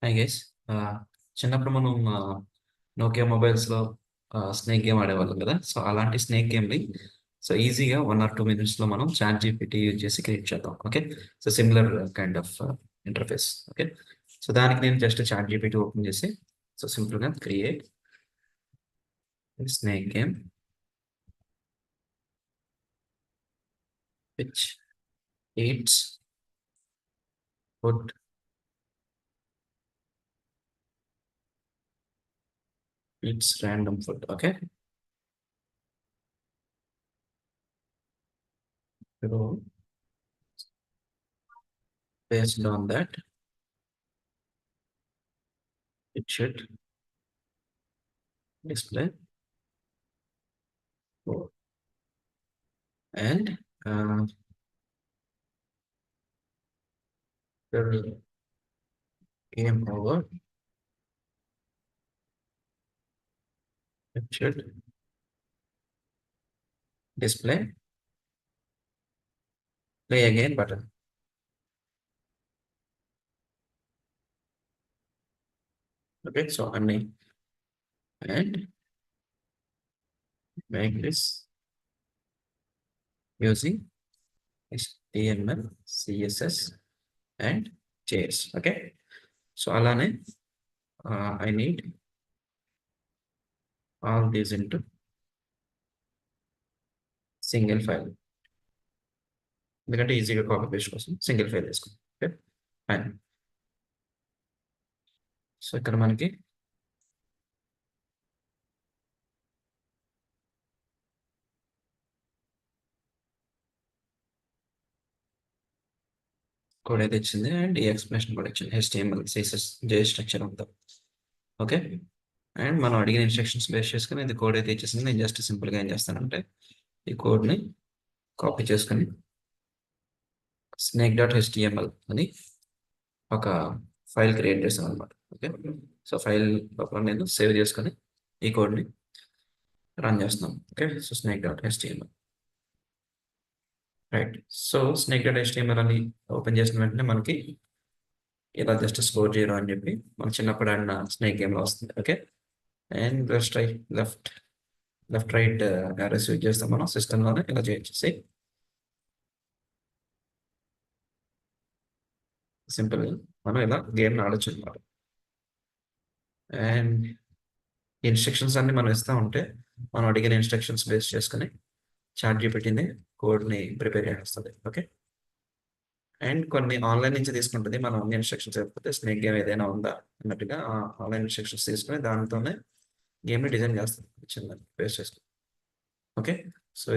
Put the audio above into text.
Hi guys. చిన్నప్పుడు మనం Nokia మొబైల్స్లో snake game ఆడేవాళ్ళం కదా. సో అలాంటి స్నేక్ గేమ్ని సో ఈజీగా 1 or 2 minutes మనం చాట్ జీపీటీ యూజ్ చేసి క్రియేట్ చేద్దాం. Okay, so similar kind of interface. Okay, so దానికి నేను జస్ట్ చాట్ జీపీటీ ఓపెన్ చేసి సో సింపుల్గా create snake game which eats food eats random food. Okay, so based on that it should display food. And the game over, it should display play again button. Okay, so Anni, and make this using HTML, CSS, and JS. Okay, so Alane, I need all these into single file. ఎందుకంటే ఈజీగా copy paste కోసం single file వేసుకుందాం. Okay, fine. So ఇక్కడ మనకి code అయితే ఇచ్చింది and ఈ explanation కూడా ఇచ్చింది, HTML, CSS, JS స్ట్రక్చర్ అంతా. ఓకే, అండ్ మనం అడిగిన ఇన్స్ట్రక్షన్స్ బేస్ చేసుకుని ఇది కోడ్ అయితే ఇచ్చేసింది. నేను జస్ట్ సింపుల్గా ఏం చేస్తానంటే ఈ కోడ్ని కాపీ చేసుకుని snake.html అని ఒక ఫైల్ క్రియేట్ చేస్తాను అనమాట. ఓకే, సో ఫైల్ లోపల నేను సేవ్ చేసుకొని ఈ కోడ్ని రన్ చేస్తున్నాం. Okay, so snake.html, right. So snake.html అని ఓపెన్ చేసిన వెంటనే మనకి ఇలా జస్ట్ స్కోర్ జీరో అని చెప్పి మన చిన్నప్పుడు ఆడిన స్నేక్ గేమ్లో వస్తుంది. Okay, and left left right arrows use చేస్తాం మనం సిస్టంలోనే ఇలా చేసి సింపుల్ మనం ఇలా గేమ్ ఆడొచ్చు అనమాట. అండ్ ఇన్స్ట్రక్షన్స్ అన్ని మనం ఇస్తా ఉంటే మనం అడిగిన ఇన్స్ట్రక్షన్స్ బేస్ చేసుకుని చాట్ జీపీటీని కోడ్ని ప్రిపేర్ చేస్తుంది. ఓకే, అండ్ కొన్ని ఆన్లైన్ నుంచి తీసుకుంటుంది. మనం అన్ని ఇన్స్ట్రక్షన్స్ అయిపోతే స్నేక్ గేమ్ ఏదైనా ఉందా అన్నట్టుగా ఆన్లైన్ ఇన్స్ట్రక్షన్స్ తీసుకుని దానితోనే గేమ్ని డిజైన్ చేస్తుంది చిన్న బేస్ చేసుకుని. ఓకే, సో ఇది